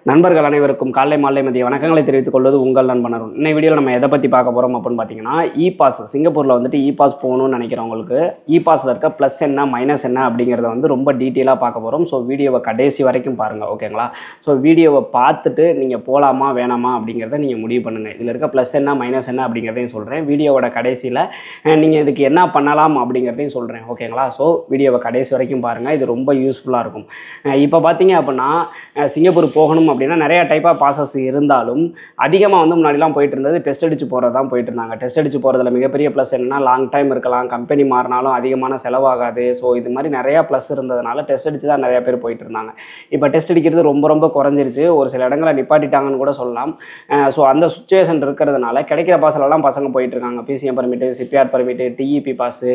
நண்பர்கள் அனைவருக்கும் காலை மாலை மதிய வணக்கங்களை தெரிவித்துக் கொள்வது உங்கள் நண்பன் அருண். இந்த வீடியோவில் நம்ம எதை பற்றி பார்க்க போகிறோம் அப்படின்னு பார்த்தீங்கன்னா, இ பாஸ் சிங்கப்பூரில் வந்துட்டு இ பாஸ் போகணும்னு நினைக்கிறவங்களுக்கு இ பாஸில் இருக்க ப்ளஸ் என்ன மைனஸ் என்ன அப்படிங்கிறத வந்து ரொம்ப டீட்டெயிலாக பார்க்க போகிறோம். ஸோ வீடியோவை கடைசி வரைக்கும் பாருங்கள், ஓகேங்களா? ஸோ வீடியோவை பார்த்துட்டு நீங்கள் போகலாமா வேணாமா அப்படிங்கிறத நீங்கள் முடிவு பண்ணுங்கள். இதில் இருக்க ப்ளஸ் என்ன மைனஸ் என்ன அப்படிங்கிறதையும் சொல்கிறேன். வீடியோவோட கடைசியில் நீங்கள் இதுக்கு என்ன பண்ணலாம் அப்படிங்கிறதையும் சொல்கிறேன், ஓகேங்களா? ஸோ வீடியோவை கடைசி வரைக்கும் பாருங்கள், இது ரொம்ப யூஸ்ஃபுல்லாக இருக்கும். இப்போ பார்த்தீங்க அப்படின்னா, சிங்கப்பூர் போகணும் அப்படின்னா நிறைய டைப் ஆஃப் பாசஸ் இருந்தாலும் அதிகமாக வந்து முன்னாடிலாம் போயிட்டு இருந்தது டெஸ்ட் அடிச்சு போகிறது தான் போயிட்டு இருந்தாங்க. டெஸ்ட் அடிச்சு போகிறதுல மிகப்பெரிய ப்ளஸ் என்னன்னா, லாங் டைம் இருக்கலாம், கம்பெனி மாறினாலும் அதிகமான செலவாகாது. ஸோ இது மாதிரி நிறையா ப்ளஸ் இருந்ததுனால டெஸ்ட் அடிச்சு தான் நிறைய பேர் போயிட்டு இருந்தாங்க. இப்போ டெஸ்ட் அடிக்கிறது ரொம்ப ரொம்ப குறைஞ்சிருச்சு. ஒரு சில இடங்களை நிப்பாட்டிட்டாங்கன்னு கூட சொல்லலாம். ஸோ அந்த சுச்சுவேஷன் இருக்கிறதுனால கிடைக்கிற பாஸ்லலாம் பசங்க போயிட்டு இருக்காங்க. PCM permit, CPR permit, DEP pass,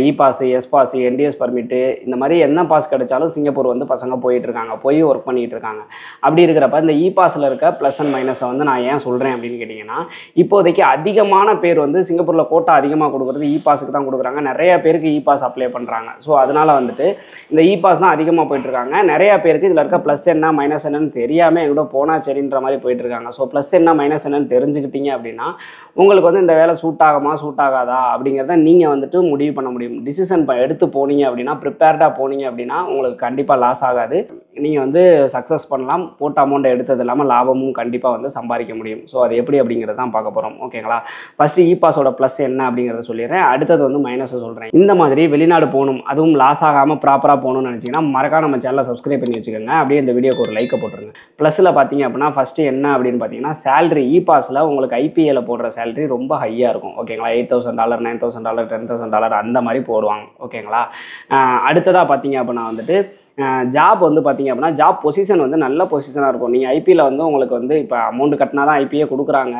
E pass, S pass, NTS permit, இந்த மாதிரி என்ன பாஸ் கிடைச்சாலும் சிங்கப்பூர் வந்து பசங்க போயிட்டு இருக்காங்க, போய் ஒர்க் பண்ணிட்டு இருக்காங்க. அப்படி இருக்கிறப்ப இந்த இ பாஸில் இருக்க ப்ளஸ் அண்ட் மைனஸை வந்து நான் ஏன் சொல்கிறேன் அப்படின்னு கேட்டிங்கன்னா, இப்போதைக்கு அதிகமான பேர் வந்து சிங்கப்பூரில் கோட்டா அதிகமாக கொடுக்குறது இ பாஸுக்கு தான் கொடுக்குறாங்க. நிறைய பேருக்கு இ பாஸ் அப்ளை பண்ணுறாங்க. ஸோ அதனால் வந்துட்டு இந்த இ பாஸ் தான் அதிகமாக போயிட்டுருக்காங்க. நிறையா பேருக்கு இதில் இருக்க ப்ளஸ் என்ன மைனஸ் என்னன்னு தெரியாமல் எங்கிட்ட போனால் சரின்ற மாதிரி போயிட்டுருக்காங்க. ஸோ ப்ளஸ் என்ன மைனஸ் என்னன்னு தெரிஞ்சுக்கிட்டீங்க அப்படின்னா உங்களுக்கு வந்து இந்த வேலை சூட் ஆகுமா சூட் ஆகாதா அப்படிங்கிறத நீங்கள் வந்துட்டு முடிவு பண்ண முடியும். டிசிஷன் எடுத்து போனீங்க அப்படின்னா, ப்ரிப்பேர்டாக போனீங்க அப்படின்னா உங்களுக்கு கண்டிப்பாக லாஸ் ஆகாது. நீங்கள் வந்து சக்ஸஸ் பண்ணலாம். போட்ட அமௌண்ட்டை எடுத்தது இல்லாமல் லாபமும் கண்டிப்பாக வந்து சம்பாதிக்க முடியும். ஸோ அது எப்படி அப்படிங்கிறது தான் பார்க்க போகிறோம், ஓகேங்களா? ஃபஸ்ட்டு இ பாஸோட ப்ளஸ் என்ன அப்படிங்கிறத சொல்லிடுறேன். அடுத்தது வந்து மைனஸை சொல்கிறேன். இந்த மாதிரி வெளிநாடு போகணும், அதுவும் லாஸ் ஆகாமல் ப்ராப்பராக போகணும்னு நினச்சிங்கன்னா மறக்காம நம்ம சேனலை சப்ஸ்கிரைப் பண்ணி வச்சுக்கோங்க. அப்படியே இந்த வீடியோக்கு ஒரு லைக்கை போட்டுருங்க. ப்ளஸில் பார்த்தீங்க அப்படின்னா ஃபஸ்ட்டு என்ன அப்படின்னு பார்த்தீங்கன்னா, சேலரி இ பாஸில் உங்களுக்கு ஐபிஏல போடுற சேலரி ரொம்ப ஹையாக இருக்கும், ஓகேங்களா? $8,000, $9,000, $10,000 அந்த மாதிரி போடுவாங்க, ஓகேங்களா? அடுத்ததாக பார்த்தீங்க அப்படின்னா வந்துட்டு ஜாப் வந்து பார்த்தீங்க அப்படின்னா ஜாப் பொசிஷன் வந்து நல்ல பொசிஷனாக இருக்கும். நீங்கள் ஐபியில் வந்து உங்களுக்கு வந்து இப்போ அமௌண்ட் கட்டினா தான் ஐபிஏ கொடுக்குறாங்க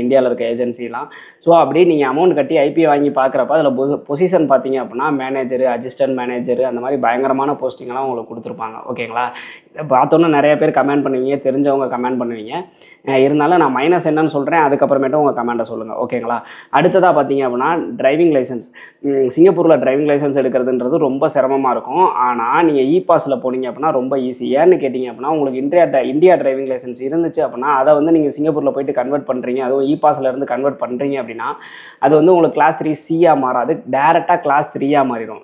இந்தியாவில் இருக்க ஏஜென்சிலாம். ஸோ அப்படி நீங்கள் அமௌண்ட் கட்டி ஐபிஏ வாங்கி பார்க்குறப்ப அதில் பொசிஷன் பார்த்தீங்க அப்படின்னா மேனேஜரு, அசிஸ்டன்ட் மேனேஜரு, அந்த மாதிரி பயங்கரமான போஸ்டிங்கெல்லாம் உங்களுக்கு கொடுத்துருப்பாங்க, ஓகேங்களா? இதை பார்த்தோன்னா நிறைய பேர் கமெண்ட் பண்ணுவீங்க, தெரிஞ்சவங்க கமெண்ட் பண்ணுவீங்க. இருந்தாலும் நான் மைனஸ் என்னன்னு சொல்கிறேன், அதுக்கப்புறமேட்டும் உங்கள் கமெண்ட்டை சொல்லுங்கள், ஓகேங்களா? அடுத்ததாக பார்த்தீங்க அப்படின்னா டிரைவிங் லைசன்ஸ். சிங்கப்பூரில் டிரைவிங் லைசன்ஸ் எடுக்கிறதுன்றது ரொம்ப சிரமமாக இருக்கும். ஆனால் நீங்கள் இ பாஸில் போனீங்க அப்படின்னா ரொம்ப ஈஸி. ஏன்னு கேட்டிங்க அப்படின்னா, உங்களுக்கு இந்தியா டிரைவிங் லைசன்ஸ் இருந்துச்சு அப்படின்னா அதை வந்து நீங்கள் சிங்கப்பூரில் போயிட்டு கன்வெர்ட் பண்ணுறீங்க, அதுவும் இ பாஸில் இருந்து கன்வெர்ட் பண்ணுறீங்க அப்படின்னா அது வந்து உங்களுக்கு கிளாஸ் 3C மாறாது, டேரெக்டாக கிளாஸ் 3 மாறிடும்.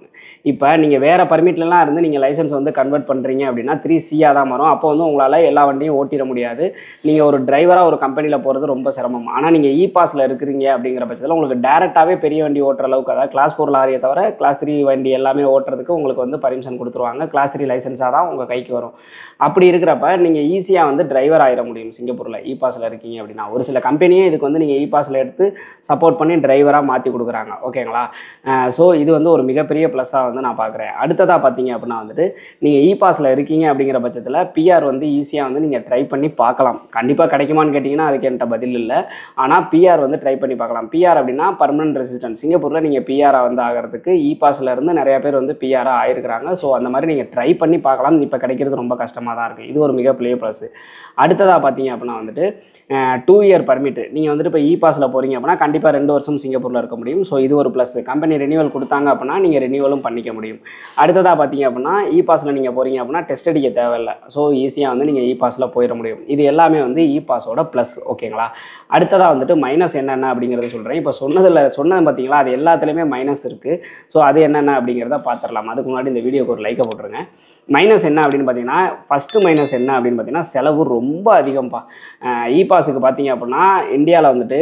இப்போ நீங்கள் வேறு பர்மிட்லலாம் இருந்து நீங்கள் லைசன்ஸ் வந்து கன்வெர்ட் பண்ணுறீங்க அப்படின்னா 3C தான் மாறும். அப்போ வந்து உங்களால் எல்லா வண்டியும் ஓட்டிட முடியாது. நீங்கள் ஒரு டிரைவராக ஒரு கம்பெனியில் போகிறது ரொம்ப சிரமம். ஆனால் நீங்கள் இ பாஸில் இருக்கிறீங்க அப்படிங்கிற பட்சத்தில் உங்களுக்கு டேரெக்டாகவே பெரிய வண்டி ஓட்டுற அளவுக்கு, அதாவது கிளாஸ் 4 லாரியை தவிர கிளாஸ் 3 வண்டி எல்லாமே ஓட்டுறதுக்கு உங்களுக்கு வந்து பர்மிஷன் கொடுத்துருவாங்க. கிளாஸ் 3 லைசன்ஸாக தான் உங்கள் கைக்கு வரும். அப்படி இருக்கிறப்ப நீங்கள் ஈஸியாக வந்து டிரைவர் ஆகிட முடியும் சிங்கப்பூரில் இ பாஸில் இருக்கீங்க அப்படின்னா. ஒரு சில கம்பெனியே இதுக்கு வந்து நீங்கள் இ பாஸில் எடுத்து சப்போர்ட் பண்ணி டிரைவராக மாற்றி கொடுக்குறாங்க, ஓகேங்களா? ஸோ இது வந்து ஒரு மிகப்பெரிய ப்ளஸ்ஸாக வந்து நான் பார்க்குறேன். அடுத்ததாக பார்த்தீங்க அப்படின்னா வந்துட்டு நீங்கள் இ பாஸில் இருக்கீங்க அப்படிங்கிற பட்சத்தில் பிஆர் வந்து ஈஸியாக வந்து நீங்கள் ட்ரை பண்ணி பார்க்கலாம். கண்டிப்பாக கிடைக்குமான்னு கேட்டிங்கன்னா அதுக்கு என்கிட்ட பதில் இல்லை. ஆனால் பிஆர் வந்து ட்ரை பண்ணி பார்க்கலாம். பிஆர் அப்படின்னா பர்மனன்ட் ரெசிடென்ட். சிங்கப்பூரில் நீங்கள் பிஆராக வந்து ஆகிறதுக்கு இ பாஸில் இருந்து நிறைய பேர் வந்து பிஆராக ஆயிருக்கிறாங்க. ஸோ அந்த மாதிரி நீங்கள் ட்ரை பண்ணி பார்க்கலாம். இப்போ கிடைக்கிறது ரொம்ப கஷ்டமாக தான் இருக்குது. இது ஒரு மிகப்பெரிய ப்ளஸ். அடுத்ததாக பார்த்தீங்க அப்படின்னா வந்துட்டு 2 இயர் பர்மிட். நீங்கள் வந்துட்டு இப்போ இ பாஸில் போகிறீங்க அப்படின்னா கண்டிப்பாக 2 வருஷம் சிங்கப்பூரில் இருக்க முடியும். ஸோ இது ஒரு ப்ளஸ். கம்பெனி ரெனியூவல் கொடுத்தாங்க அப்படின்னா நீங்கள் ரெனியூவலும் பண்ணிக்க முடியும். அடுத்ததாக பார்த்தீங்க அப்படின்னா இ பாஸில் நீங்கள் போகிறீங்க அப்படின்னா டெஸ்ட் அடிக்க தேவையில்லை. ஸோ ஈஸியாக வந்து நீங்கள் இ பாஸில் போயிட முடியும். இது எல்லாமே வந்து இ பாஸோட ப்ளஸ், ஓகேங்களா? அடுத்ததாக வந்துட்டு மைனஸ் என்னென்ன அப்படிங்கிறத சொல்கிறேன். இப்போ சொன்னது பார்த்தீங்களா, அது எல்லாத்துலேயுமே மைனஸ் இருக்குது. ஸோ அது என்னென்ன அப்படிங்கிறத பார்த்துடலாம். அதுக்கு முன்னாடி இந்த வீடியோக்கு ஒரு லைக்கை போட்டுருங்க. மைனஸ் என்ன அப்படின்னு பார்த்தீங்கன்னா, ஃபஸ்ட்டு மைனஸ் என்ன அப்படின்னு பார்த்தீங்கன்னா செலவு ரொம்ப அதிகம்ப்பா. இ பாஸுக்கு பார்த்தீங்க அப்படின்னா இந்தியாவில் வந்துட்டு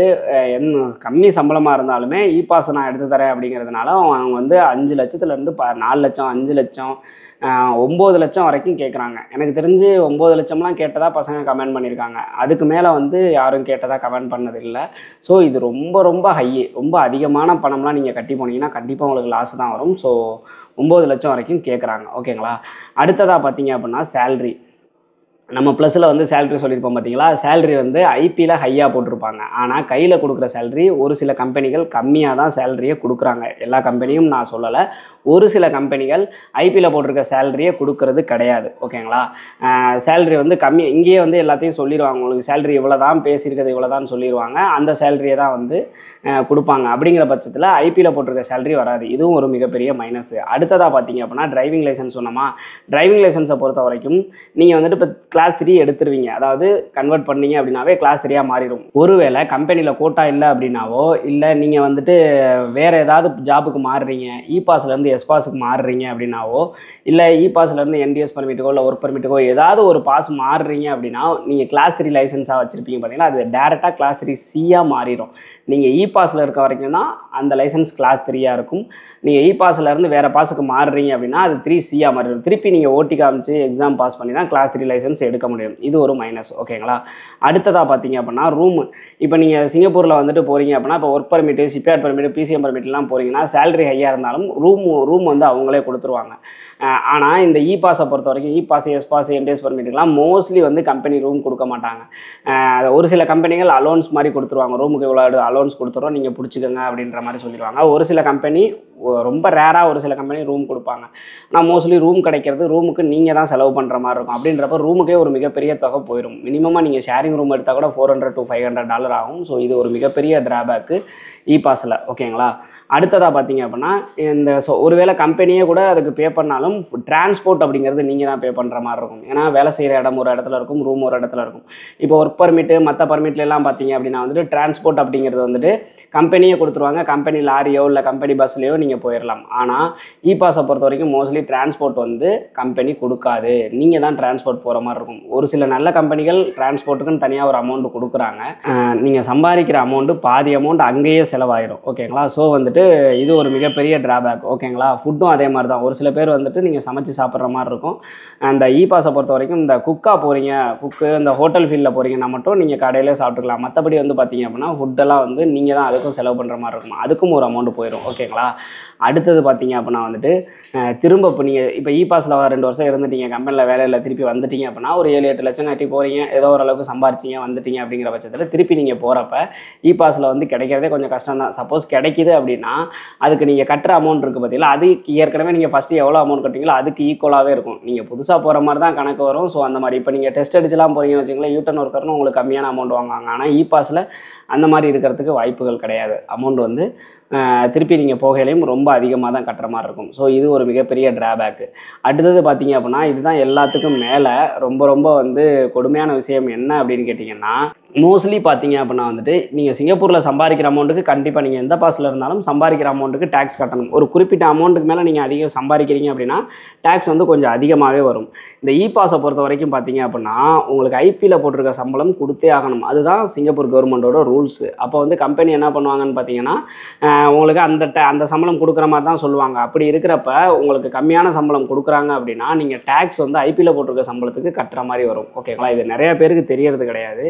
கம்மி சம்பளமாக இருந்தாலுமே இ பாஸ் நான் எடுத்து தரேன் அப்படிங்கிறதுனால அவங்க வந்து 5 லட்சத்துலேருந்து 4 லட்சம், 5 லட்சம், 9 லட்சம் வரைக்கும் கேட்குறாங்க. எனக்கு தெரிஞ்சு 9 லட்சம்லாம் கேட்டதாக பசங்க கமெண்ட் பண்ணியிருக்காங்க. அதுக்கு மேலே வந்து யாரும் கேட்டதாக கமெண்ட் பண்ணது இல்லை. ஸோ இது ரொம்ப ரொம்ப ரொம்ப அதிகமான பணம்லாம் நீங்கள் கட்டி போனீங்கன்னா கண்டிப்பாக உங்களுக்கு லாஸ் தான் வரும். ஸோ 9 லட்சம் வரைக்கும் கேட்குறாங்க, ஓகேங்களா? அடுத்ததாக பார்த்தீங்க அப்படின்னா சேல்ரி. நம்ம ப்ளஸில் வந்து சேலரி சொல்லியிருப்போம் பார்த்தீங்களா, சேலரி வந்து ஐபியில் ஹையாக போட்டிருப்பாங்க. ஆனால் கையில் கொடுக்குற சேலரி ஒரு சில கம்பெனிகள் கம்மியாக தான் சேலரியை கொடுக்குறாங்க. எல்லா கம்பெனியும் நான் சொல்லலை. ஒரு சில கம்பெனிகள் ஐபியில் போட்டிருக்க சேலரியை கொடுக்கறது கிடையாது, ஓகேங்களா? சேலரி வந்து கம்மி, இங்கேயே வந்து எல்லாத்தையும் சொல்லிடுவாங்க. உங்களுக்கு சேலரி இவ்வளோ தான், பேசியிருக்கிறது இவ்வளோ தான் சொல்லிடுவாங்க. அந்த சேலரியை தான் வந்து கொடுப்பாங்க. அப்படிங்கிற பட்சத்தில் ஐபியில் போட்டிருக்க சேலரி வராது. இதுவும் ஒரு மிகப்பெரிய மைனஸ். அடுத்ததாக பார்த்தீங்க அப்படின்னா டிரைவிங் லைசன்ஸ் சொன்னோமா, டிரைவிங் லைசன்ஸை பொறுத்த வரைக்கும் நீங்கள் வந்துட்டு இப்போ கிளாஸ் 3 எடுத்துருவீங்க. அதாவது கன்வெர்ட் பண்ணீங்க அப்படின்னாவே கிளாஸ் 3 மாறிடும். ஒருவேளை கம்பெனியில் கோட்டா இல்லை அப்படின்னாவோ, இல்லை நீங்கள் வந்துட்டு வேறு ஏதாவது ஜாபுக்கு மாறுறீங்க, இ பாஸ்லேருந்து எஸ் பாஸுக்கு மாறுறீங்க அப்படின்னாவோ, இல்லை இ பாஸ்லேருந்து என்டிஎஸ் பர்மிட்டுக்கோ இல்லை ஒர்க் பர்மிட்டுக்கோ ஏதாவது ஒரு பாஸ் மாறுறீங்க அப்படின்னா, நீங்கள் கிளாஸ் 3 லைசன்ஸாக வச்சுருப்பீங்க பார்த்தீங்கன்னா, அது டேரெக்டாக கிளாஸ் 3C மாறிடும். நீங்கள் இ பாஸில் இருக்க வரைக்கும் தான் அந்த லைசன்ஸ் கிளாஸ் 3 இருக்கும். நீங்கள் இ பாஸ்லேருந்து வேறு பாஸுக்கு மாறுறீங்க அப்படின்னா அது 3C மாறிடும். திருப்பி நீங்கள் ஓட்டி காமிச்சு எக்ஸாம் பாஸ் பண்ணி தான் கிளாஸ் 3 லைசன்ஸ் எடுக்க முடியும். இது ஒரு மைனஸ். ஓகேங்களா? அடுத்ததாக பார்த்தீங்க அப்படின்னா ரூம். இப்போ நீங்கள் சிங்கப்பூரில் வந்துட்டு போகிறீங்க அப்படின்னா, இப்போ work permit, shipyard permit, PCM பர்மிட்லாம் போகிறீங்கன்னா சேலரி ஹையாக இருந்தாலும் ரூம் வந்து அவங்களே கொடுத்துருவாங்க. ஆனால் இந்த இ பாஸை பொறுத்த வரைக்கும் E pass, S pass, NTS பர்மிட்டுக்கெலாம் மோஸ்ட்லி வந்து கம்பெனி ரூம் கொடுக்க மாட்டாங்க. ஒரு சில கம்பெனிகள் அலோன்ஸ் மாதிரி கொடுத்துருவாங்க. ரூமுக்கு இவ்வளோ அலோன்ஸ் கொடுத்துறோம், நீங்கள் பிடிச்சிக்கோங்க அப்படின்ற மாதிரி சொல்லிடுவாங்க. ஒரு சில கம்பெனி ரொம்ப ரேராக ஒரு சில கம்பெனி ரூம் கொடுப்பாங்க. ஆனால் மோஸ்ட்லி ரூம் கிடைக்கிறது ரூமுக்கு நீங்கள் தான் செலவு பண்ணுற மாதிரி இருக்கும். அப்படின்றப்ப ரூமுக்கே ஒரு மிகப்பெரிய தொகை போயிடும். மினிமமாக நீங்கள் ஷேரிங் ரூம் எடுத்தால் கூட $400 to $500 ஆகும். ஸோ இது ஒரு மிகப்பெரிய ட்ராபேக்கு இ பாஸில். ஓகேங்களா? அடுத்ததாக பார்த்தீங்க அப்படின்னா இந்த ஒருவேளை கம்பெனியே கூட அதுக்கு பே பண்ணாலும் டிரான்ஸ்போர்ட் அப்படிங்கிறது நீங்கள் தான் பே பண்ணுற மாதிரி இருக்கும். ஏன்னா வேலை செய்கிற இடம் ஒரு இடத்துல இருக்கும், ரூம் ஒரு இடத்துல இருக்கும். இப்போ ஒர்க் பர்மிட்டு மற்ற பர்மிட்லாம் பார்த்தீங்க அப்படின்னா வந்துட்டு டிரான்ஸ்போர்ட் அப்படிங்கிறது வந்துட்டு கம்பெனியே கொடுத்துருவாங்க. கம்பெனி லாரியோ இல்லை கம்பெனி பஸ்லையோ நீங்கள் போயிடலாம். ஆனால் இ பாஸை பொறுத்த வரைக்கும் மோஸ்ட்லி டிரான்ஸ்போர்ட் வந்து கம்பெனி கொடுக்காது. நீங்கள் தான் டிரான்ஸ்போர்ட் போகிற மாதிரி இருக்கும். ஒரு சில நல்ல கம்பெனிகள் டிரான்ஸ்போர்ட்டுக்குன்னு தனியாக ஒரு அமௌண்ட் கொடுக்குறாங்க. நீங்கள் சம்பாதிக்கிற அமௌண்ட்டு பாதி அமௌண்ட் அங்கேயே செலவாயிடும். ஓகேங்களா? ஸோ வந்துட்டு இது ஒரு மிகப்பெரிய டிராபேக். ஓகேங்களா? ஃபுட்டும் அதே மாதிரி தான். ஒரு சில பேர் வந்துட்டு நீங்கள் சமைச்சு சாப்பிட்ற மாதிரி இருக்கும். அந்த இ பாஸை பொறுத்த வரைக்கும் இந்த குக்காக போகிறீங்க, இந்த ஹோட்டல் ஃபீல்டில் போகிறீங்கன்னா மட்டும் நீங்கள் கடையிலே சாப்பிட்டுக்கலாம். மற்றபடி வந்து பார்த்தீங்க அப்படின்னா ஃபுட்டெல்லாம் வந்து நீங்கள் தான் அதுக்கும் செலவு பண்ணுற மாதிரி இருக்கும். அதுக்கும் ஒரு அமௌண்ட் போயிடும். ஓகேங்களா? அடுத்தது பார்த்தீங்க அப்படின்னா வந்துட்டு திரும்ப இப்போ நீங்கள் இப்போ இ பாஸில் 2 வருஷம் இருந்துட்டீங்க, கம்பெனியில் வேலையில் திருப்பி வந்துட்டீங்க அப்படின்னா ஒரு 7-8 லட்சம் கட்டி போகிறீங்க, ஏதோ ஓரளவுக்கு சம்பாரிச்சிங்க வந்துட்டீங்க அப்படிங்கிற பட்சத்தில் திருப்பி நீங்கள் போகிறப்ப இ பாஸில் வந்து கிடைக்கிறதே கொஞ்சம் கஷ்டம் தான். சப்போஸ் கிடைக்கிது அப்படின்னா அதுக்கு நீங்கள் கட்டுற அமௌண்ட் இருக்குது பார்த்தீங்களா, அதுக்கு ஏற்கனவே நீங்கள் ஃபஸ்ட்டு எவ்வளோ அமௌண்ட் கட்டிங்களோ அதுக்கு ஈக்குவலாகவே இருக்கும். நீங்கள் புதுசாக போகிற மாதிரி தான் கணக்கு வரும். ஸோ அந்த மாதிரி இப்போ நீங்கள் டெஸ்ட் அடிச்சுலாம் போகிறீங்கன்னு வச்சுங்களேன், யூட்டன் ஒர்க்கர்னு உங்களுக்கு கம்மியான அமௌண்ட் வாங்குவாங்க. ஆனால் இ பாஸில் அந்த மாதிரி இருக்கிறதுக்கு வாய்ப்புகள் கிடையாது. அமௌண்ட் வந்து திருப்பி நீங்கள் போகையிலையும் ரொம்ப அதிகமாக தான் கட்டுற மாதிரி இருக்கும். ஸோ இது ஒரு மிகப்பெரிய ட்ராபேக்கு. அடுத்தது பார்த்தீங்க அப்படின்னா இதுதான் எல்லாத்துக்கும் மேலே ரொம்ப வந்து கொடுமையான விஷயம் என்ன அப்படின்னு கேட்டிங்கன்னா, மோஸ்ட்லி பார்த்தீங்க அப்படின்னா வந்துட்டு நீங்கள் சிங்கப்பூரில் சம்பாதிக்கிற அமௌண்ட்டுக்கு கண்டிப்பாக நீங்கள் எந்த பாஸில் இருந்தாலும் சம்பாதிக்கிற அமௌண்ட்டுக்கு டேக்ஸ் கட்டணும். ஒரு குறிப்பிட்ட அமௌண்ட்டுக்கு மேலே நீங்கள் அதிகம் சம்பாதிக்கிறீங்க அப்படின்னா டேக்ஸ் வந்து கொஞ்சம் அதிகமாகவே வரும். இந்த இ பாஸை பொறுத்த வரைக்கும் பார்த்தீங்க அப்படின்னா உங்களுக்கு ஐபியில் போட்டிருக்க சம்பளம் கொடுத்தே ஆகணும். அதுதான் சிங்கப்பூர் கவர்மெண்ட்டோட ரூல்ஸு. அப்போ வந்து கம்பெனி என்ன பண்ணுவாங்கன்னு பார்த்தீங்கன்னா உங்களுக்கு அந்த சம்பளம் கொடுக்குற மாதிரி தான் சொல்லுவாங்க. அப்படி இருக்கிறப்ப உங்களுக்கு கம்மியான சம்பளம் கொடுக்குறாங்க அப்படின்னா நீங்கள் டேக்ஸ் வந்து ஐபியில் போட்டிருக்க சம்பளத்துக்கு கட்டுற மாதிரி வரும். ஓகேங்களா? இது நிறைய பேருக்கு தெரியறது கிடையாது.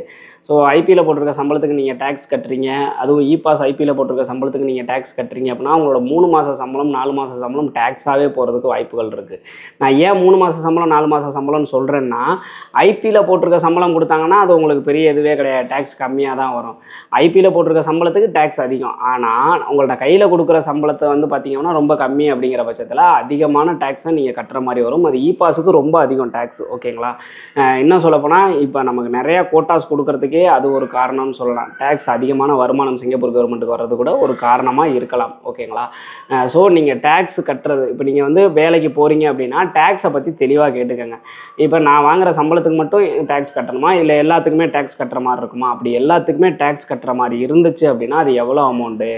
ஸோ ஐபியில் போட்டிருக்க சம்பளத்துக்கு நீங்கள் டேக்ஸ் கட்டுறீங்க, அதுவும் இ பாஸ் ஐபியில் போட்டிருக்க சம்பளத்துக்கு நீங்கள் டேக்ஸ் கட்டுறீங்க அப்படின்னா உங்களோட 3 மாத சம்பளம் 4 மாத சம்பளம் டேக்ஸாகவே போகிறதுக்கு வாய்ப்புகள் இருக்குது. நான் ஏன் 3 மாத சம்பளம் 4 மாத சம்பளம்னு சொல்கிறேன்னா, ஐபியில் போட்டிருக்க சம்பளம் கொடுத்தாங்கன்னா அது உங்களுக்கு பெரிய இதுவே கிடையாது, டேக்ஸ் கம்மியாக தான் வரும். ஐபியில் போட்டிருக்க சம்பளத்துக்கு டேக்ஸ் அதிகம். ஆனால் உங்கள்ட்ட கையில் கொடுக்குற சம்பளத்தை வந்து பார்த்தீங்கன்னா ரொம்ப கம்மி அப்படிங்கிற பட்சத்தில் அதிகமான டேக்ஸை நீங்கள் கட்டுற மாதிரி வரும். அது இ பாஸுக்கு ரொம்ப அதிகம் டேக்ஸ். ஓகேங்களா? இன்னும் சொல்லப்போனால் இப்போ நமக்கு நிறையா கோட்டாஸ் கொடுக்கறதுக்கே அது ஒரு காரணம்னு சொல்லலாம். டேக்ஸ் அதிகமான வருமானம் சிங்கப்பூர் கவர்மெண்ட்டுக்கு வர்றது கூட ஒரு காரணமாக இருக்கலாம். ஓகேங்களா? ஸோ நீங்கள் டேக்ஸ் கட்டுறது, இப்போ நீங்கள் வந்து வேலைக்கு போகிறீங்க அப்படின்னா டேக்ஸை பற்றி தெளிவாக கேட்டுக்கோங்க. இப்போ நான் வாங்குகிற சம்பளத்துக்கு மட்டும் டேக்ஸ் கட்டணுமா, இல்லை எல்லாத்துக்குமே டேக்ஸ் கட்டுற மாதிரி இருக்குமா? அப்படி எல்லாத்துக்குமே டேக்ஸ் கட்டுற மாதிரி இருந்துச்சு அப்படின்னா அது எவ்வளோ அமௌண்ட்டு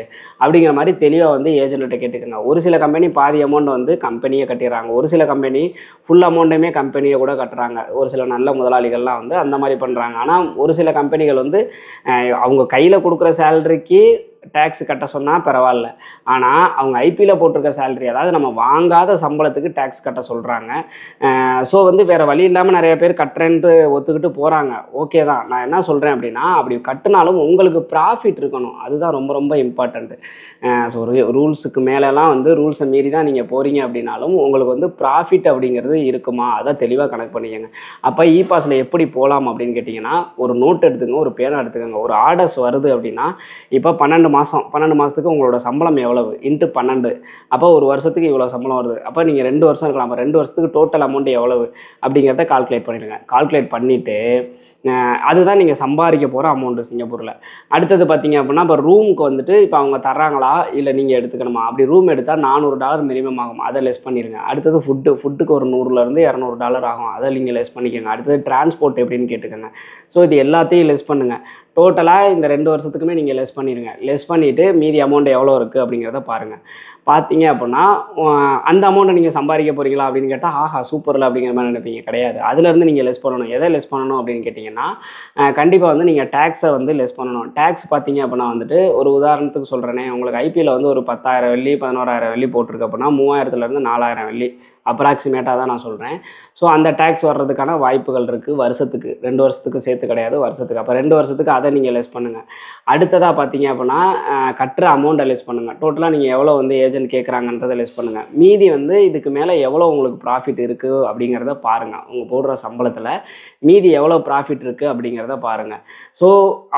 அப்படிங்கிற மாதிரி தெளிவாக வந்து ஏஜென்ட்கிட்ட கேட்டுக்கோங்க. ஒரு சில கம்பெனி பாதி அமௌண்ட் வந்து கம்பெனியை கட்டிடுறாங்க, ஒரு சில கம்பெனி ஃபுல் அமௌண்ட்டுமே கம்பெனியை கூட கட்டுறாங்க. ஒரு சில நல்ல முதலாளிகள்லாம் வந்து அந்த மாதிரி பண்ணுறாங்க. ஆனால் ஒரு சில கம்பெனிகள் வந்து அவங்க கையில் கொடுக்குற சேலரிக்கு டேக்ஸ் கட்ட சொன்னால் பரவாயில்ல, ஆனால் அவங்க ஐபியில் போட்டிருக்க சேலரி, அதாவது நம்ம வாங்காத சம்பளத்துக்கு டேக்ஸ் கட்ட சொல்கிறாங்க. ஸோ வந்து வேறு வழி இல்லாமல் நிறைய பேர் கட்டுறேன்ட்டு ஒத்துக்கிட்டு போகிறாங்க. ஓகே தான். நான் என்ன சொல்கிறேன் அப்படின்னா, அப்படி கட்டினாலும் உங்களுக்கு ப்ராஃபிட் இருக்கணும். அதுதான் ரொம்ப இம்பார்ட்டண்ட்டு. ஸோ ரூல்ஸுக்கு மேலெலாம் வந்து ரூல்ஸை மீறி தான் நீங்கள் போகிறீங்க அப்படின்னாலும் உங்களுக்கு வந்து ப்ராஃபிட் அப்படிங்கிறது இருக்குமா, அதை தெளிவாக கனெக்ட் பண்ணிக்கங்க. அப்போ இ பாஸில் எப்படி போகலாம் அப்படின்னு கேட்டிங்கன்னா, ஒரு நோட் எடுத்துங்க, ஒரு பேனா எடுத்துக்கோங்க. ஒரு ஆர்டர்ஸ் வருது அப்படின்னா, இப்போ 12 12 மாதத்துக்கு உங்களோட சம்பளம் எவ்வளவு இன்ட்டு 12, அப்போ ஒரு வருஷத்துக்கு இவ்வளோ சம்பளம் வருது. அப்போ நீங்கள் 2 வருஷம் இருக்கலாம். அப்போ 2 வருஷத்துக்கு டோட்டல் அமௌண்ட் எவ்வளவு அப்படிங்கிறத கால்குலேட் பண்ணிடுங்க. கால்குலேட் பண்ணிவிட்டு அதுதான் நீங்கள் சம்பாதிக்க போகிற அமௌண்ட்டு சிங்கப்பூரில். அடுத்தது பார்த்தீங்க அப்படின்னா, இப்போ ரூமுக்கு வந்துட்டு இப்போ அவங்க தர்றாங்களா இல்லை நீங்கள் எடுத்துக்கணுமா? அப்படி ரூம் எடுத்தால் $400 மினிமம் ஆகும், அதை லெஸ் பண்ணிடுங்க. அடுத்தது ஃபுட்டுக்கு ஒரு $100 $200 ஆகும், அதை நீங்கள் லெஸ் பண்ணிக்கோங்க. அடுத்தது டிரான்ஸ்போர்ட் எப்படின்னு கேட்டுக்கோங்க. ஸோ இது எல்லாத்தையும் லெஸ் பண்ணுங்கள். டோட்டலாக இந்த 2 வருஷத்துக்குமே நீங்கள் லெஸ் பண்ணிடுங்க. லெஸ் பண்ணிவிட்டு மீதி அமௌண்ட் எவ்வளோ இருக்குது அப்படிங்கிறத பாருங்கள். பார்த்தீங்க அப்படின்னா அந்த அமௌண்ட்டை நீங்கள் சம்பாதிக்க போகிறீங்களா அப்படின்னு கேட்டால் ஆஹா சூப்பரில் அப்படிங்கிற மாதிரி நினைப்பீங்க. கிடையாது. அதுலேருந்து நீங்கள் லெஸ் பண்ணணும். எதை லெஸ் பண்ணணும் அப்படின்னு கேட்டிங்கன்னா, கண்டிப்பாக வந்து நீங்கள் டேக்ஸை வந்து லெஸ் பண்ணணும். டேக்ஸ் பார்த்தீங்க அப்படின்னா வந்துட்டு ஒரு உதாரணத்துக்கு சொல்கிறேனே, உங்களுக்கு ஐபிஎல் வந்து ஒரு 10,000 வெள்ளி 11,000 வெள்ளி போட்டிருக்கு அப்படின்னா 3000 4,000 வெள்ளி அப்ராக்சிமேட்டாக தான் நான் சொல்கிறேன். ஸோ அந்த டேக்ஸ் வர்றதுக்கான வாய்ப்புகள் இருக்குது வருஷத்துக்கு. 2 வருஷத்துக்கு சேர்த்து கிடையாது, வருஷத்துக்கு. அப்போ 2 வருஷத்துக்கு அதை நீங்கள் லெஸ் பண்ணுங்கள். அடுத்ததாக பார்த்தீங்க அப்படின்னா கட்டுற அமௌண்ட்டை லெஸ் பண்ணுங்கள். டோட்டலாக நீங்கள் எவ்வளோ வந்து ஏஜென்ட் கேட்குறாங்கன்றதை லெஸ் பண்ணுங்கள். மீதி வந்து இதுக்கு மேலே எவ்வளோ உங்களுக்கு ப்ராஃபிட் இருக்குது அப்படிங்கிறத பாருங்கள். அவங்க போடுற சம்பளத்தில் மீதி எவ்வளோ ப்ராஃபிட் இருக்குது அப்படிங்கிறத பாருங்கள். ஸோ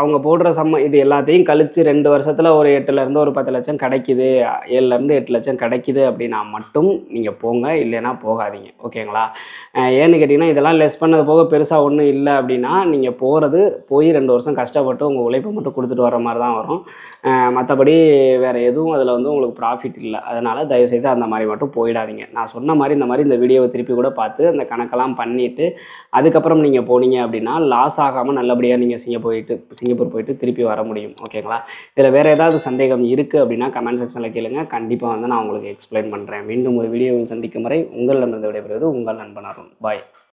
அவங்க போடுற இது எல்லாத்தையும் கழித்து 2 வருஷத்தில் ஒரு 8லேருந்து ஒரு 10 லட்சம் கிடைக்குது, 7லேருந்து 8 லட்சம் கிடைக்குது அப்படின்னா மட்டும் நீங்கள் போங்க, இல்லைன்னா போகாதீங்க. ஓகேங்களா? ஏன்னு கேட்டிங்கன்னா, இதெல்லாம் லெஸ் பண்ணது போக பெருசாக ஒன்றும் இல்லை அப்படின்னா நீங்கள் போய் 2 வருஷம் கஷ்டப்பட்டு உங்கள் உழைப்பை மட்டும் கொடுத்துட்டு வர மாதிரி தான் வரும். மற்றபடி வேறு எதுவும் அதில் வந்து உங்களுக்கு ப்ராஃபிட் இல்லை. அதனால் தயவுசெய்து அந்த மாதிரி மட்டும் போயிடாதீங்க. நான் சொன்ன மாதிரி இந்த வீடியோவை திருப்பி கூட பார்த்து அந்த கணக்கெல்லாம் பண்ணிவிட்டு அதுக்கப்புறம் நீங்கள் போனீங்க அப்படின்னா லாஸ் ஆகாமல் நல்லபடியாக நீங்கள் சிங்கப்பூர் போயிட்டு திருப்பி வர முடியும். ஓகேங்களா? இதில் வேறு ஏதாவது சந்தேகம் இருக்குது அப்படின்னா கமெண்ட் செக்ஷனில் கேளுங்க. கண்டிப்பாக வந்து நான் உங்களுக்கு எக்ஸ்பிளைன் பண்ணுறேன். மீண்டும் ஒரு வீடியோவில் சந்திக்கும் வரை உங்களிடமிருந்து விடைபெறுவது உங்கள் நண்பன் அருண். பாய்.